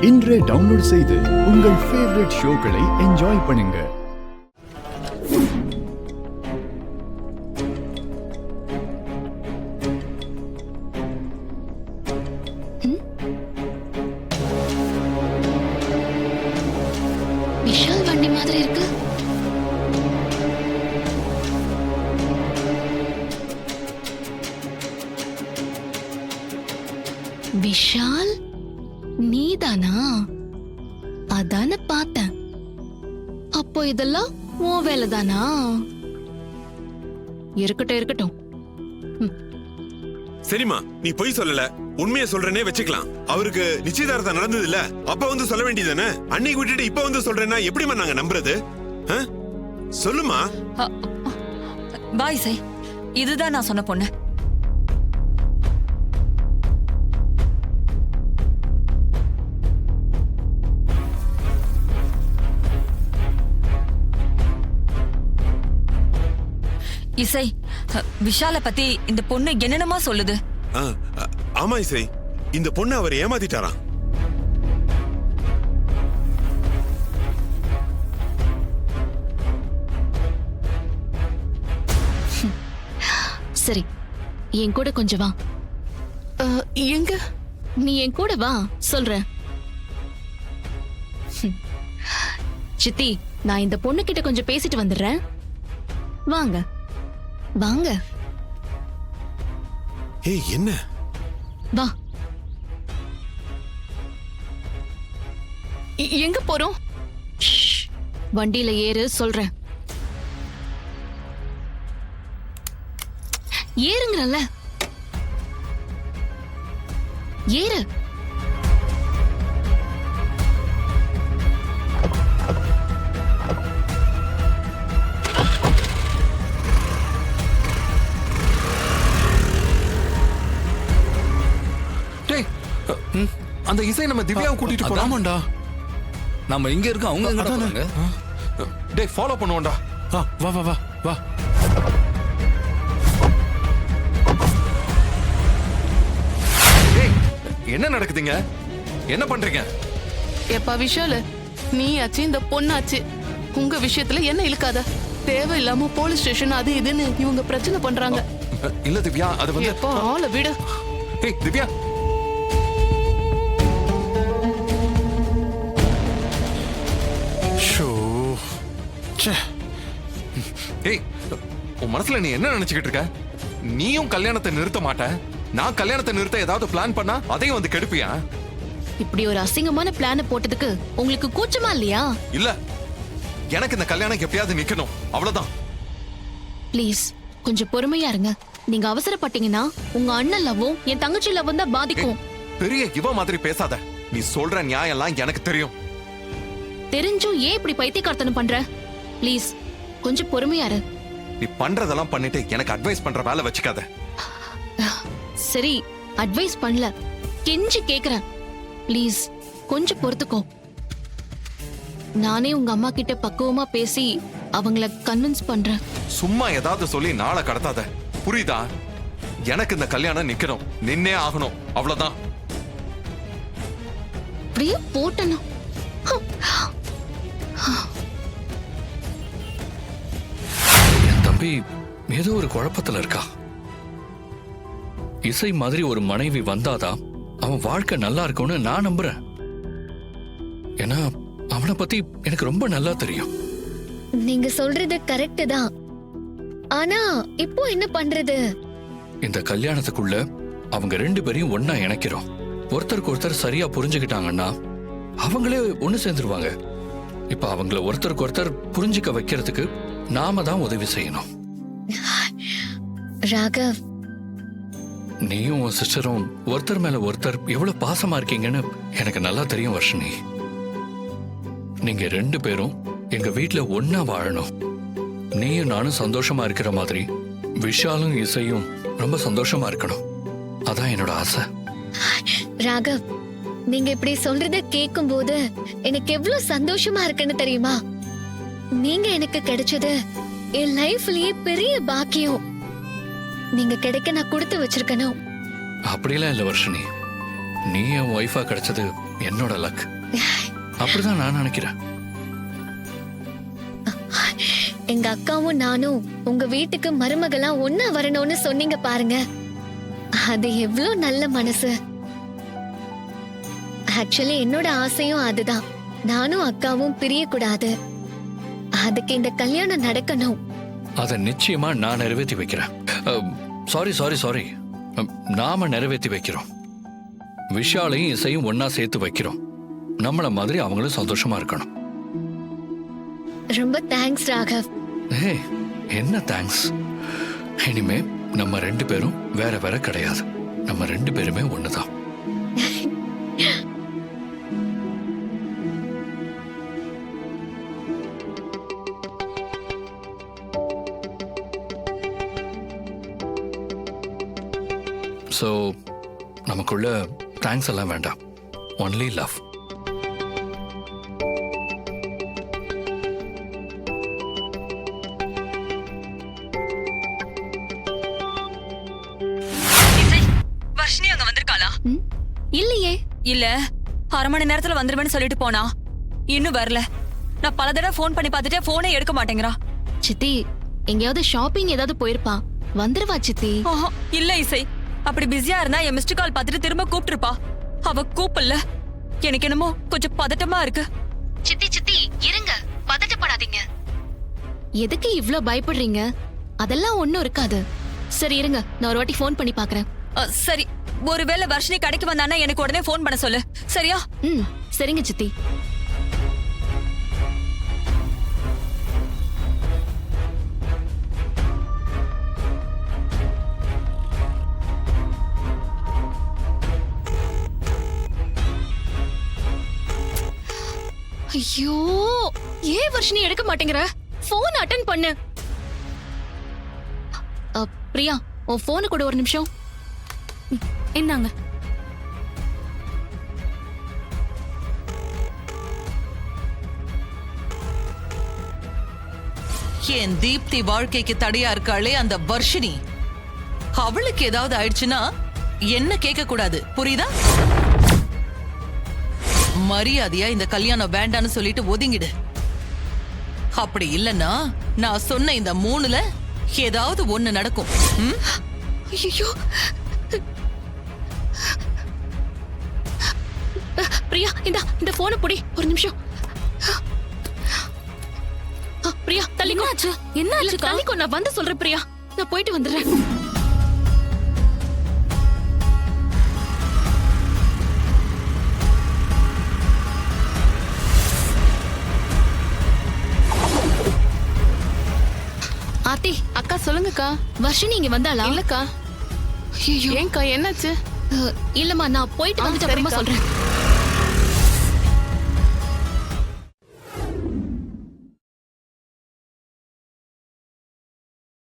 இன்றே டவுன்லோட் செய்து உங்கள் ஃபேவரட் ஷோக்களை என்ஜாய் பண்ணுங்க. விஷால் வண்டி மாதிரி இருக்கு. விஷால் நீதானா? அதான பார்த்தேன். அப்போ இதெல்லாம் உன் வேலைதானா? இருக்கட்டும் இருக்கட்டும். சரிம்மா, நீ பொய் சொல்லல, உண்மையை சொல்றேனே வச்சுக்கலாம். அவருக்கு நிச்சயதார்த்தம் நடந்தது இல்ல, அப்ப வந்து சொல்ல வேண்டியதானே? அன்னைக்கு விட்டுட்டு இப்ப வந்து சொல்றேன்னா எப்படிமா நாங்க நம்புறது? சொல்லுமா. பாய் சை, இதுதான் நான் சொன்ன பொண்ணு. இசை, விஷால பத்தி இந்த பொண்ணு என்னென்னமா சொல்லுது. ஆமா இசை, இந்த பொண்ணு அவர் ஏமாத்திட்டாராம். சரி, என் கூட கொஞ்சம் வா. எங்க? நீ என் கூட வா, சொல்றேன். சித்தி, நான் இந்த பொண்ணு கிட்ட கொஞ்சம் பேசிட்டு வந்துடுறேன். வாங்க வாங்க. ஏய், என்ன? வா. எங்க போறோம்? வண்டியில ஏறு, சொல்றேன். ஏறுங்கறல்ல, ஏறு. அந்த இசை நம்ம திவ்யாவை கூட்டிட்டு போறாமாண்டா. நம்ம இங்க இருக்க, அவங்க எங்க போறாங்க? டேய், ஃபாலோ பண்ணுவோம்டா. வா வா வா வா. டேய், என்ன நடக்குதுங்க? என்ன பண்றீங்க? எப்பா விஷால், நீ ஆச்சு இந்த பொண்ணாச்சு, உங்க விஷயத்துல என்ன இழுக்காத. தேவையில்லாம போலீஸ் ஸ்டேஷன் அது இதுன்னு இவங்க பிரச்சனை பண்றாங்க. இல்ல திவ்யா, அது வந்து எப்பா ஆள விடு. ஏய் திவ்யா, ஏய், உன் மனசுல நீ என்ன நினைச்சுக்கிட்டு இருக்க? நீயும் கல்யாணத்தை நிறுத்த மாட்ட, நான் கல்யாணத்தை நிறுத்த ஏதாவது பிளான் பண்ணா அதையும் வந்து கெடுப்பியா? இப்படி ஒரு அசிங்கமான பிளான போட்டதுக்கு உங்களுக்கு கூச்சமா இல்லையா? இல்ல, எனக்கு இந்த கல்யாணம் எப்பயாவது நிக்கணும், அவ்வளவுதான். ப்ளீஸ் கொஞ்சம் பொறுமையா இருங்க. நீங்க அவசரப்பட்டீங்கன்னா உங்க அண்ணன் லவ்வும் என் தங்கச்சி லவ்வும் தான் பாதிக்கும். பெரிய இவ மாதிரி பேசாத. நீ சொல்ற நியாயம் எல்லாம் எனக்கு தெரியும். தெரிஞ்சும் ஏன் இப்படி பைத்தியக்காரத்தனம் பண்ற? ப்ளீஸ் கொஞ்சம் பொறுமையா இரு. நீ பண்றதெல்லாம் பண்ணிட்டு எனக்கு அட்வைஸ் பண்ற வேலை வச்சுக்காத. சரி, அட்வைஸ் பண்ணல, கெஞ்சி கேக்குறேன். ப்ளீஸ் கொஞ்சம் பொறுத்துக்கோ. நானே உங்க அம்மா கிட்ட பக்குவமா பேசி அவங்கள கன்வின்ஸ் பண்றேன். சும்மா ஏதாவது சொல்லி நாளை கடத்தாத, புரியுதா? எனக்கு இந்த கல்யாணம் நிக்கணும், நின்னே ஆகணும், அவ்வளவுதான். அப்படியே போட்டணும். என் தம்பி ஏதோ ஒரு குழப்பத்துல இருக்கா. இசை மாதிரி ஒரு மனைவி வந்தாதான் அவன் வாழ்க்கை நல்லா இருக்கும்னு நான் நம்புறேன். ஏன்னா அவனை பத்தி எனக்கு ரொம்ப நல்லா தெரியும். நீங்க சொல்றது கரெக்ட் தான். ஆனா இப்போ என்ன பண்றது? இந்த கல்யாணத்துக்குள்ள அவங்க ரெண்டு பேரையும் ஒன்னா இணைக்கிறோம். ஒருத்தருக்கு ஒருத்தர் சரியா புரிஞ்சுக்கிட்டாங்கன்னா அவங்களே ஒண்ணு சேர்ந்துருவாங்க. இப்ப அவங்கள ஒருத்தருக்கு ஒருத்தர் புரிஞ்சுக்க வைக்கிறதுக்கு நாம தான் உதவி செய்யணும். ராகவ், நீயும் உன் சிஸ்டரும் ஒருத்தர் மேல ஒருத்தர் எவ்வளவு பாசமா இருக்கீங்கன்னு எனக்கு நல்லா தெரியும் வர்ஷினி. நீங்க ரெண்டு பேரும் எங்க வீட்டுல ஒன்னா வாழணும். நீயும் நானும் சந்தோஷமா இருக்கிற மாதிரி விஷாலும் இசையும் ரொம்ப சந்தோஷமா இருக்கணும். அதான் என்னோட ஆசை. ராகவ், நீங்க இப்படி சொல்றத கேட்கும் போது எனக்கு எவ்வளவு சந்தோஷமா இருக்குன்னு தெரியுமா? நீங்க எனக்கு கிடைச்சது என் லைஃப்லயே பெரிய பாக்கியம். நீங்க கிடைக்க நான் கொடுத்து வச்சிருக்கணும். அப்படிலாம் இல்ல வர்ஷினி, நீ என் ஒய்ஃபா கிடைச்சது என்னோட லக். அப்படிதான் நான் நினைக்கிறேன். எங்க அக்காவும் நானும் உங்க வீட்டுக்கு மருமகளா ஒன்னா வரணும்னு சொன்னீங்க பாருங்க. அது எவ்வளவு நல்ல மனசு. ஆக்சுவலி என்னோட ஆசையும் அதுதான். நானும் அக்காவும் பிரியக்கூடாது. அதுக்கு இந்த கல்யாணம் நடக்கணும். அதை நிச்சயமா நான் நிறைவேற்றி வைக்கிறேன். சாரி சாரி சாரி, நாம நிறைவேற்றி வைக்கிறோம். விஷாலையும் இசையும் ஒன்னா சேர்த்து வைக்கிறோம். நம்மள மாதிரி அவங்களும் சந்தோஷமா இருக்கணும். ரொம்ப தேங்க்ஸ் ராகவ். ஹே, என்ன தேங்க்ஸ்? இனிமே நம்ம 2 பேரும் வேற வேற கிடையாது. நம்ம 2 பேருமே ஒண்ணுதான். சோ நமக்குள்ள தேங்க்ஸ் எல்லாம் வேண்டாம். Only love. இசை, வர்ஷினி அங்க வந்திருக்காளா? இல்லையே. இல்ல, 1/2 மணி நேரத்துல வந்துருவேன்னு சொல்லிட்டு போனா. இன்னும் வரல. நான் பல தடவை ஃபோன் பண்ணி பார்த்துட்டே போனே எடுக்க மாட்டேங்கிறா. சித்தி எங்கேயாவது ஷாப்பிங் ஏதாவது போயிருப்பா. வந்துருவா சித்தி. ஆஹா, இல்ல இசை, அப்படி பிஸியா இருந்தா என் மிஸ்டு கால் பார்த்துட்டு திரும்ப கூப்பிட்டுருப்பா. அவ கூப்பிடல. எனக்கு என்னமோ கொஞ்சம் பதட்டமா இருக்கு. சித்தி சித்தி இருங்க, பதட்டப்படாதீங்க. எதுக்கு இவ்ளோ பயப்படுறீங்க? அதெல்லாம் ஒண்ணும் இருக்காது. சரி இருங்க, நான் ஒரு வாட்டி ஃபோன் பண்ணி பாக்குறேன். சரி, ஒருவேளை வர்ஷினி கடைக்கு வந்தானா எனக்கு உடனே ஃபோன் பண்ண சொல்லு. சரியா? சரிங்க சித்தி. ஐயோ, ஏன் வர்ஷினி எடுக்க மாட்டேங்கிற? போன் அட்டெண்ட் பண்ணு. பிரியா, உன் போனு கூட ஒரு நிமிஷம். என்னங்க? என் தீப்தி வாழ்க்கைக்கு தடையா இருக்காளே அந்த வர்ஷினி, அவளுக்கு ஏதாவது ஆயிடுச்சுன்னா என்ன கேட்க கூடாது, புரியுதா? மரியாதையா இந்த கல்யாணம் வேண்டான்னு சொல்லிட்டு ஒதுங்கிடு. அப்படி இல்லன்னா நான் சொன்ன இந்த 3ல ஏதாவது ஒண்ணு நடக்கும். ஐயோ, பிரியா இந்த போனை புடி ஒரு நிமிஷம். பிரியா தள்ளிக்கோ. என்ன தள்ளிக்கோ, நான் வந்து சொல்றேன் பிரியா. நான் போயிட்டு வந்துடுறேன். ஆத்தி, அக்கா சொல்லுங்கக்கா. வர்ஷினி இங்க வந்தாளா? இல்லக்கா. ஐயோ, ஏன்க்கா என்னாச்சு? இல்லம்மா, நான் போயிட்டு வந்துட்டு அப்புறமா சரிக்கா. சொல்றேன்.